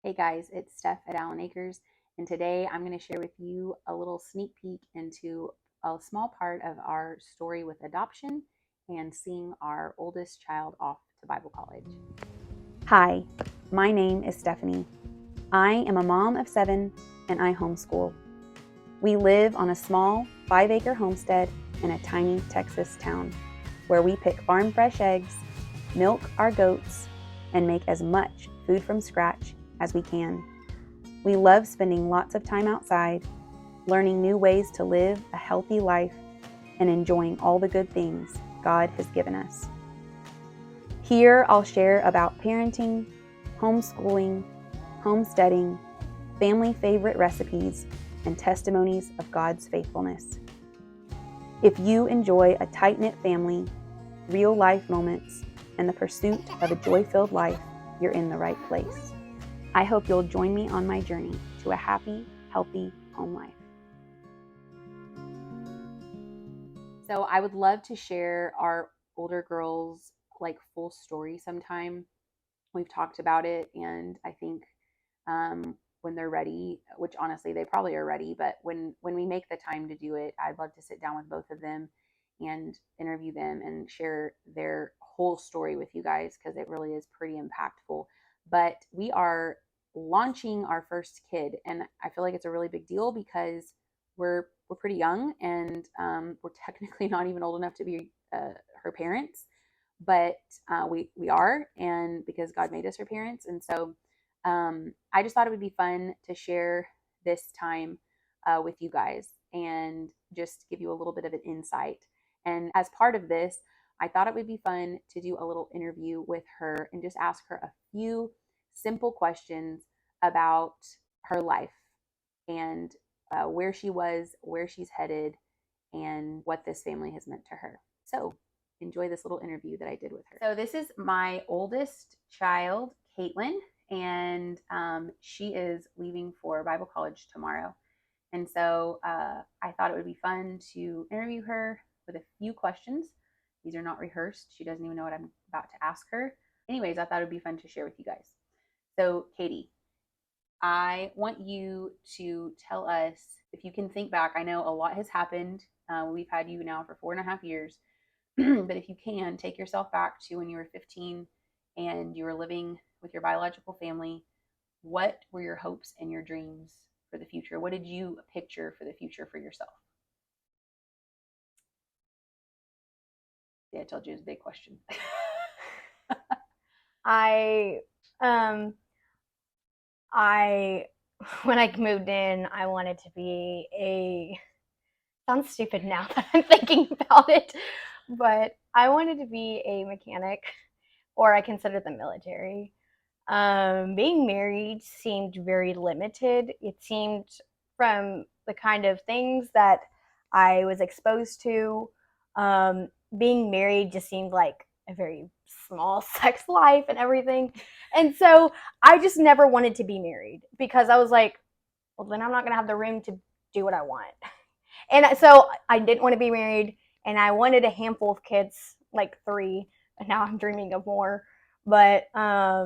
Hey guys, it's Steph at Allen Acres, and today I'm going to share with you a little sneak peek into a small part of our story with adoption and seeing our oldest child off to Bible college. Hi, my name is Stephanie. I am a mom of 7 and I homeschool. We live on a small 5-acre homestead in a tiny Texas town where we pick farm fresh eggs, milk our goats, and make as much food from scratch as we can. We love spending lots of time outside, learning new ways to live a healthy life, and enjoying all the good things God has given us. Here I'll share about parenting, homeschooling, homesteading, family favorite recipes, and testimonies of God's faithfulness. If you enjoy a tight-knit family, real life moments, and the pursuit of a joy-filled life, you're in the right place. I hope you'll join me on my journey to a happy, healthy home life. So I would love to share our older girls' full story sometime. We've talked about it, and I think when they're ready, which honestly they probably are ready, but when we make the time to do it, I'd love to sit down with both of them and interview them and share their whole story with you guys because it really is pretty impactful. But we are launching our first kid, and I feel like it's a really big deal because we're pretty young, and we're technically not even old enough to be her parents, but we are, and because God made us her parents, and so I just thought it would be fun to share this time with you guys and just give you a little bit of an insight. And as part of this, I thought it would be fun to do a little interview with her and just ask her a few simple questions about her life and where she was, where she's headed, and what this family has meant to her. So enjoy this little interview that I did with her. So this is my oldest child, Caitlin, and she is leaving for Bible college tomorrow. And so I thought it would be fun to interview her with a few questions. These are not rehearsed. She doesn't even know what I'm about to ask her. Anyways, I thought it would be fun to share with you guys. So, Katie, I want you to tell us, if you can think back. I know a lot has happened. We've had you now for 4.5 years. But if you can, take yourself back to when you were 15 and you were living with your biological family. What were your hopes and your dreams for the future? What did you picture for the future for yourself? Yeah, I told you it was a big question. I um I when I moved in, I wanted to be a sounds stupid now that I'm thinking about it, but I wanted to be a mechanic, or I considered the military. Being married seemed very limited. It seemed, from the kind of things that I was exposed to, um, being married just seemed like a very small sex life and everything. And so I just never wanted to be married because I was like, well, then I'm not going to have the room to do what I want. And so I didn't want to be married, and I wanted a handful of kids, like 3, and now I'm dreaming of more. But that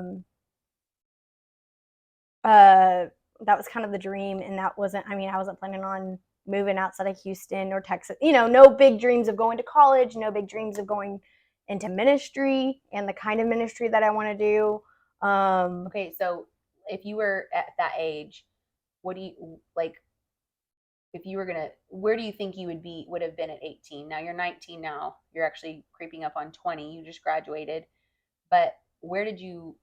was kind of the dream, and that wasn't. I mean, I wasn't planning on moving outside of Houston or Texas. No big dreams of going to college, no big dreams of going into ministry and the kind of ministry that I want to do. Okay, so if you were at that age, what do you like? If you were gonna, where do you think you would have been at 18? Now you're 19 now. You're actually creeping up on 20. You just graduated. But where did you,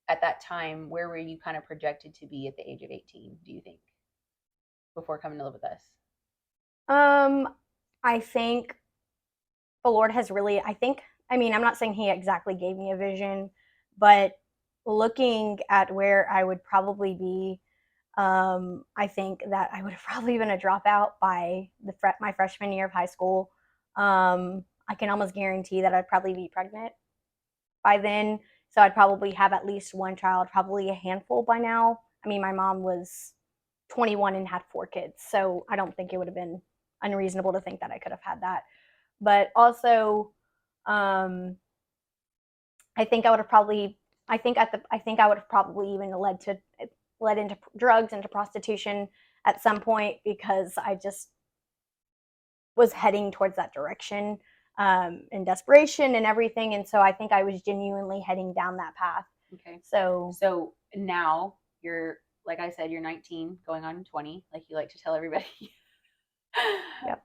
at that time, where were you kind of projected to be at the age of 18, do you think, before coming to live with us? Um, I think the Lord has really. I think. I mean, I'm not saying He exactly gave me a vision, but looking at where I would probably be, I think that I would have probably been a dropout by my freshman year of high school. I can almost guarantee that I'd probably be pregnant by then. So I'd probably have at least one child, probably a handful by now. I mean, my mom was 21 and had 4 kids. So I don't think it would have been unreasonable to think that I could have had that. But also, um, I think I would have probably, I think I would have probably even led to led into drugs, into prostitution at some point because I just was heading towards that direction in desperation and everything. And so I think I was genuinely heading down that path. Okay. So Now you're, like I said, you're 19 going on 20, like you like to tell everybody. Yep.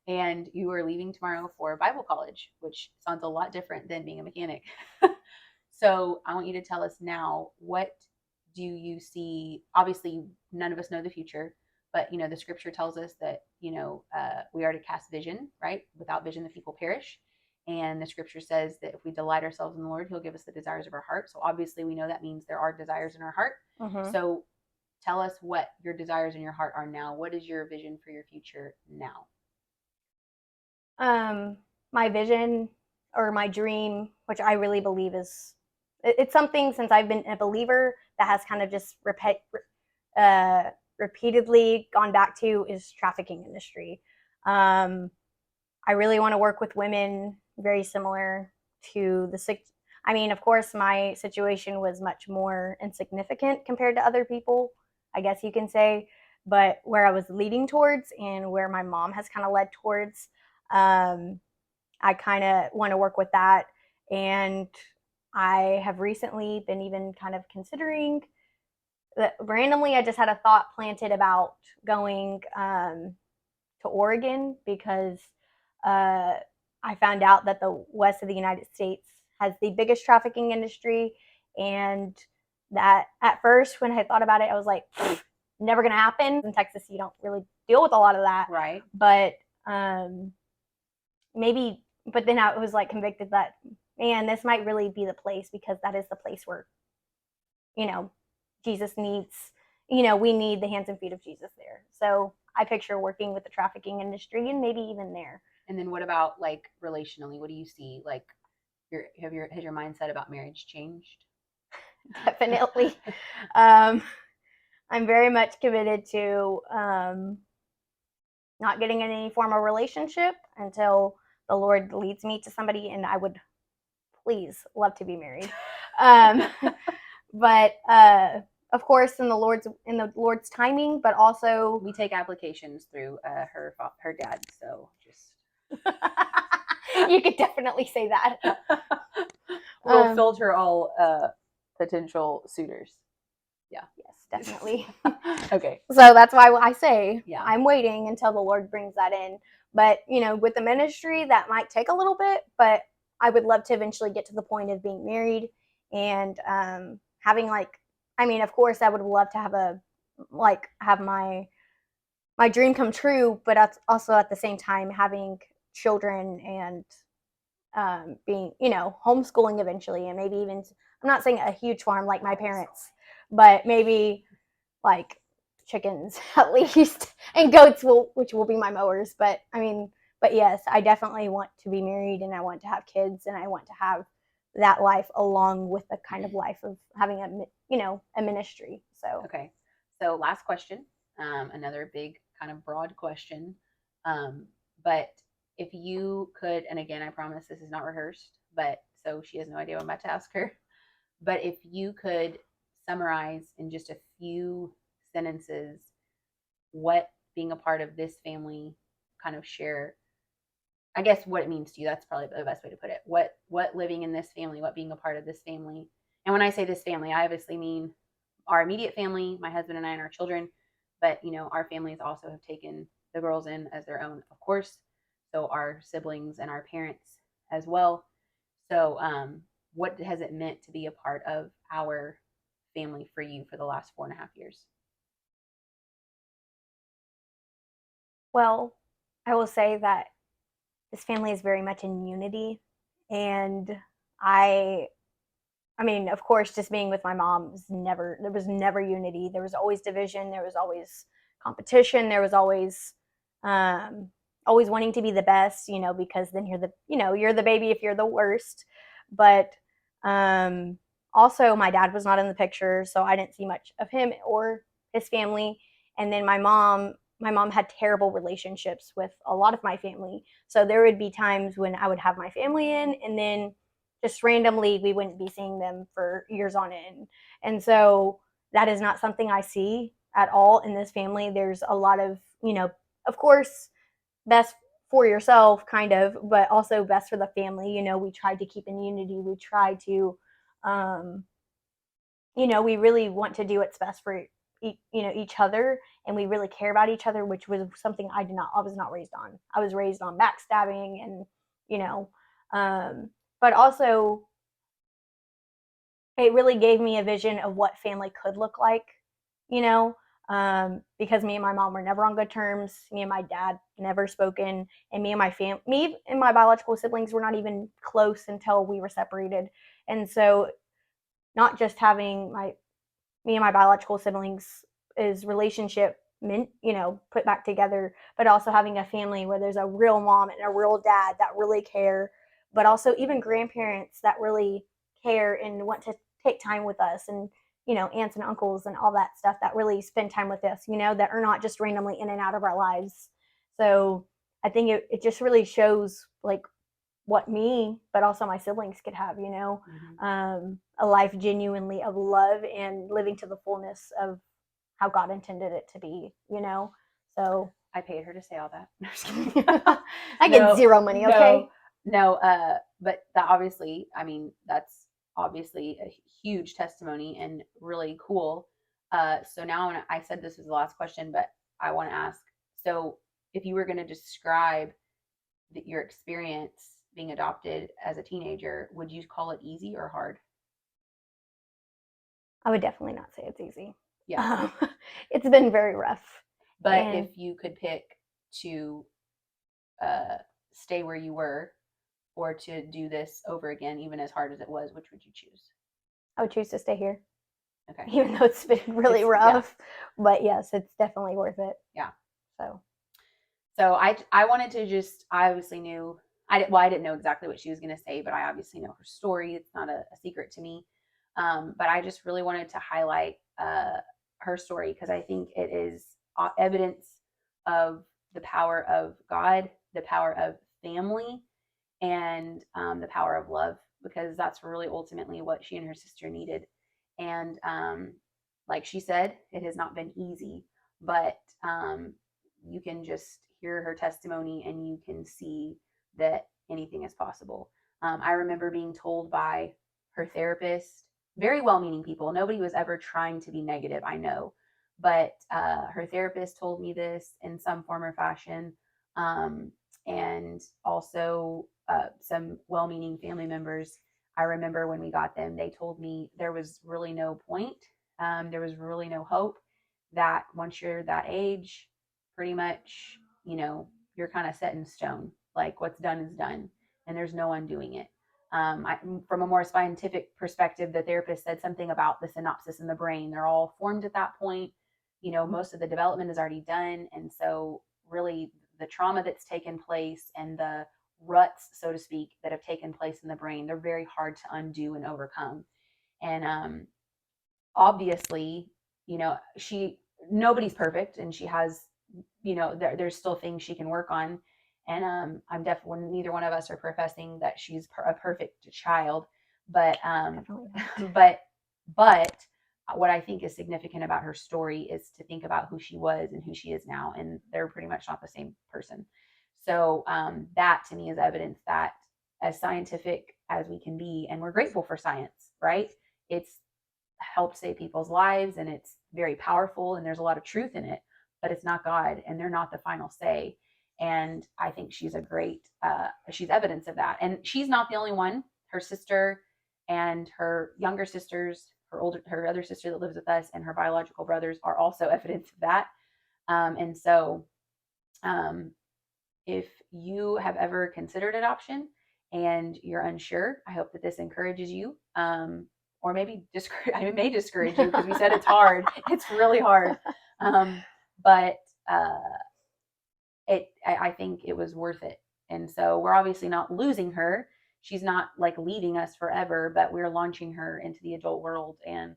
And you are leaving tomorrow for Bible college, which sounds a lot different than being a mechanic. So I want you to tell us now, what do you see? Obviously, none of us know the future, but the scripture tells us that we are to cast vision, right? Without vision, the people perish. And the scripture says that if we delight ourselves in the Lord, He'll give us the desires of our heart. So obviously, we know that means there are desires in our heart. Mm-hmm. So tell us what your desires in your heart are now. What is your vision for your future now? My vision or my dream, which I really believe it's something since I've been a believer that has kind of just repeatedly gone back to, is trafficking industry. I really want to work with women, very similar to of course, my situation was much more insignificant compared to other people, I guess you can say, but where I was leading towards and where my mom has kind of led towards, I kind of want to work with that. And I have recently been even kind of considering that randomly, I just had a thought planted about going to Oregon because I found out that the west of the United States has the biggest trafficking industry. And that at first, when I thought about it, I was like, never going to happen. In Texas, you don't really deal with a lot of that. Right. But maybe, but then I was like convicted that, man, this might really be the place, because that is the place where, Jesus needs, we need the hands and feet of Jesus there. So I picture working with the trafficking industry and maybe even there. And then what about like relationally? What do you see? Like has your mindset about marriage changed? Definitely. I'm very much committed to not getting in any form of relationship until the Lord leads me to somebody, and I would please love to be married. But of course, in the Lord's timing, but also we take applications through her dad. So just you could definitely say that. We'll filter all potential suitors. Yeah. Yes, definitely. Okay. So that's why I say yeah. I'm waiting until the Lord brings that in. But with the ministry, that might take a little bit, but I would love to eventually get to the point of being married and having of course, I would love to have my dream come true, but also at the same time having children and being, homeschooling eventually, and maybe even, I'm not saying a huge farm like my parents, but maybe like chickens at least, and goats which will be my mowers. But yes, I definitely want to be married, and I want to have kids, and I want to have that life along with the kind of life of having a ministry. So okay. So last question, another big kind of broad question, but if you could, and again, I promise this is not rehearsed, but so she has no idea what I'm about to ask her, but if you could summarize in just a few sentences what being a part of this family, kind of share, I guess, what it means to you. That's probably the best way to put it. What living in this family, what being a part of this family. And when I say this family, I obviously mean our immediate family, my husband and I and our children, but our families also have taken the girls in as their own, of course. So our siblings and our parents as well. So what has it meant to be a part of our family for you for the last 4.5 years? Well, I will say that this family is very much in unity, and of course, just being with my mom there was never unity. There was always division. There was always competition. There was always wanting to be the best, because then you're the baby if you're the worst. But also my dad was not in the picture, so I didn't see much of him or his family. And then my mom had terrible relationships with a lot of my family. So there would be times when I would have my family in, and then just randomly we wouldn't be seeing them for years on end. And so that is not something I see at all in this family. There's a lot of, of course, best for yourself, kind of, but also best for the family. We tried to keep in unity. We try to, um, we really want to do what's best for each other, and we really care about each other, which was something I was not raised on. I was raised on backstabbing and, you know, but also it really gave me a vision of what family could look like, you know, because me and my mom were never on good terms. Me and my dad never spoken, and me and my biological siblings were not even close until we were separated. And so, not just having me and my biological siblings is relationship put back together, but also having a family where there's a real mom and a real dad that really care, but also even grandparents that really care and want to take time with us, and aunts and uncles and all that stuff that really spend time with us, that are not just randomly in and out of our lives. So I think it just really shows like what me, but also my siblings could have, a life genuinely of love and living to the fullness of how God intended it to be, So I paid her to say all that. I get zero money, okay? No, but that obviously, I mean, that's obviously a huge testimony and really cool. So now I said this was the last question, but I want to ask, so if you were going to describe your experience being adopted as a teenager, would you call it easy or hard? I would definitely not say it's easy. Yeah. It's been very rough. But if you could pick to stay where you were or to do this over again, even as hard as it was, which would you choose? I would choose to stay here. Okay. Even though it's been really rough. Yeah. But yes, it's definitely worth it. Yeah. So I wanted to just, I obviously knew, I didn't know exactly what she was going to say, but I obviously know her story. It's not a secret to me. But I just really wanted to highlight her story because I think it is evidence of the power of God, the power of family, and the power of love, because that's really ultimately what she and her sister needed. And like she said, it has not been easy, but you can just hear her testimony and you can see that anything is possible. I remember being told by her therapist, very well meaning people, nobody was ever trying to be negative, I know, but her therapist told me this in some form or fashion. And also some well meaning family members. I remember when we got them, they told me there was really no point. There was really no hope, that once you're that age, pretty much, you're kind of set in stone. Like what's done is done, and there's no undoing it. From a more scientific perspective, the therapist said something about the synapses in the brain. They're all formed at that point. Most of the development is already done. And so, really, the trauma that's taken place and the ruts, so to speak, that have taken place in the brain, they're very hard to undo and overcome. And obviously, nobody's perfect, and she has, there's still things she can work on. And I'm definitely, neither one of us are professing that she's a perfect child, but but what I think is significant about her story is to think about who she was and who she is now, and they're pretty much not the same person. So that to me is evidence that, as scientific as we can be, and we're grateful for science, right? It's helped save people's lives, and it's very powerful, and there's a lot of truth in it, but it's not God, and they're not the final say. And I think she's she's evidence of that. And she's not the only one. Her sister and her younger sisters, her other sister that lives with us, and her biological brothers are also evidence of that. And so, if you have ever considered adoption and you're unsure, I hope that this encourages you. Or maybe it may discourage you, because we said it's hard. It's really hard. But I think it was worth it. And so we're obviously not losing her. She's not like leaving us forever, but we're launching her into the adult world, and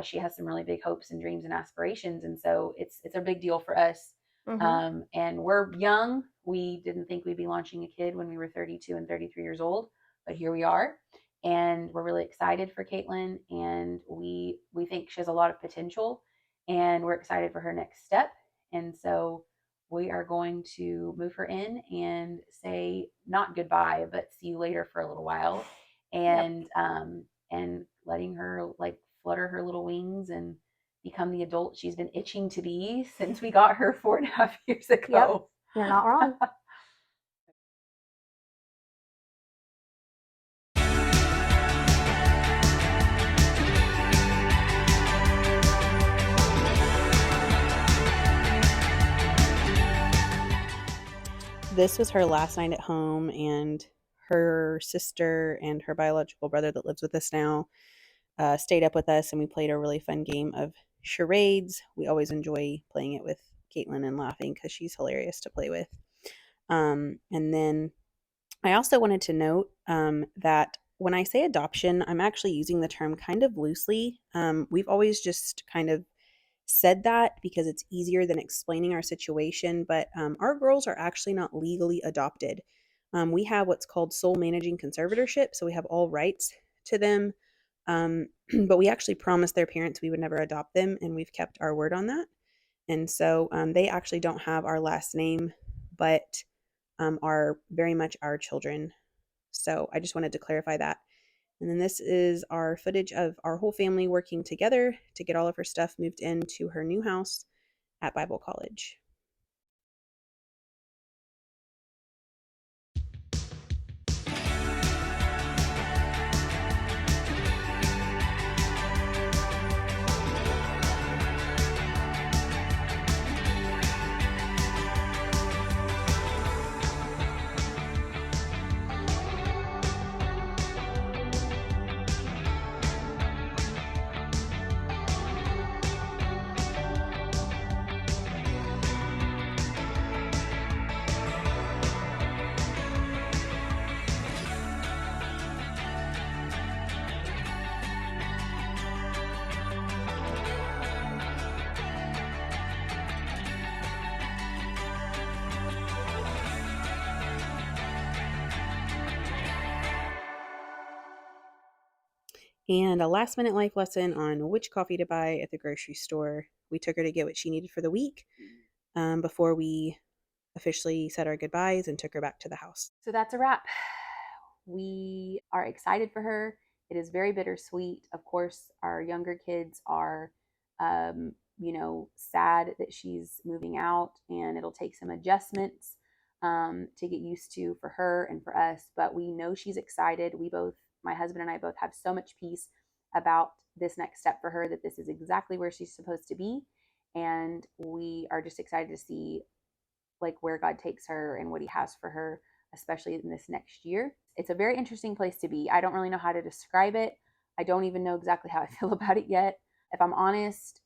she has some really big hopes and dreams and aspirations. And so it's a big deal for us. Mm-hmm. And we're young. We didn't think we'd be launching a kid when we were 32 and 33 years old, but here we are. and we're really excited for Caitlin, and we think she has a lot of potential, and we're excited for her next step. And so we are going to move her in and say not goodbye, but see you later for a little while, Yep. and letting her like flutter her little wings and become the adult she's been itching to be since we got her 4.5 years Yep. ago. You're not wrong. This was her last night at home, and her sister and her biological brother that lives with us now stayed up with us, and we played a really fun game of charades. We always enjoy playing it with Caitlin and laughing because she's hilarious to play with. And then I also wanted to note that when I say adoption, I'm actually using the term kind of loosely. We've always just kind of said that because it's easier than explaining our situation, but our girls are actually not legally adopted. We have what's called sole managing conservatorship, so we have all rights to them. But we actually promised their parents we would never adopt them, and we've kept our word on that. And so they actually don't have our last name, but are very much our children. So I just wanted to clarify that. And then this is our footage of our whole family working together to get all of her stuff moved into her new house at Bible College. And a last minute life lesson on which coffee to buy at the grocery store. We took her to get what she needed for the week before we officially said our goodbyes and took her back to the house. So that's a wrap. We are excited for her. It is very bittersweet. Of course, our younger kids are, sad that she's moving out, and it'll take some adjustments to get used to for her and for us. But we know she's excited. We both, my husband and I, both have so much peace about this next step for her, that this is exactly where she's supposed to be. And we are just excited to see like where God takes her and what he has for her, especially in this next year. It's a very interesting place to be. I don't really know how to describe it. I don't even know exactly how I feel about it yet. If I'm honest,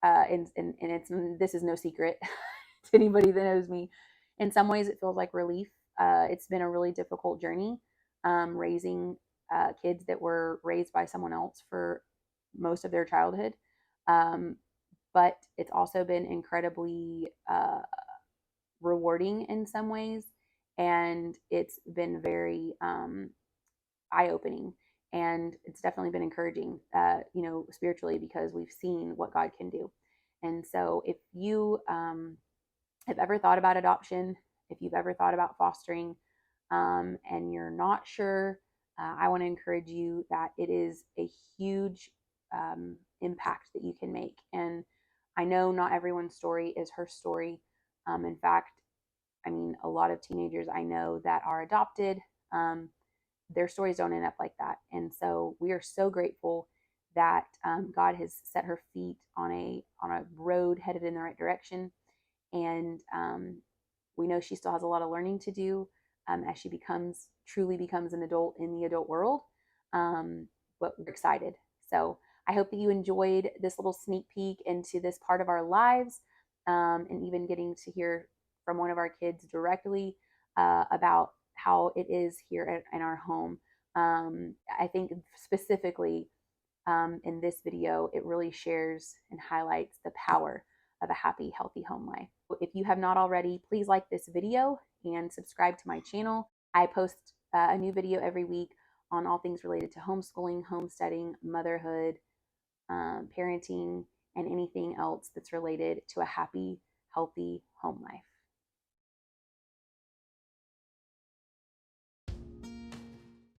and it's this is no secret to anybody that knows me. In some ways, it feels like relief. It's been a really difficult journey raising kids that were raised by someone else for most of their childhood. But it's also been incredibly rewarding in some ways, and it's been very eye-opening, and it's definitely been encouraging, spiritually, because we've seen what God can do. And so if you have ever thought about adoption, if you've ever thought about fostering, and you're not sure, I want to encourage you that it is a huge impact that you can make. And I know not everyone's story is her story. In fact, I mean, a lot of teenagers I know that are adopted, their stories don't end up like that. And so we are so grateful that God has set her feet on a road headed in the right direction. And we know she still has a lot of learning to do as she truly becomes an adult in the adult world. But we're excited. So I hope that you enjoyed this little sneak peek into this part of our lives, and even getting to hear from one of our kids directly about how it is here in our home. I think specifically in this video, it really shares and highlights the power of a happy, healthy home life. If you have not already, please like this video and subscribe to my channel. I post a new video every week on all things related to homeschooling, homesteading, motherhood, parenting, and anything else that's related to a happy, healthy home life.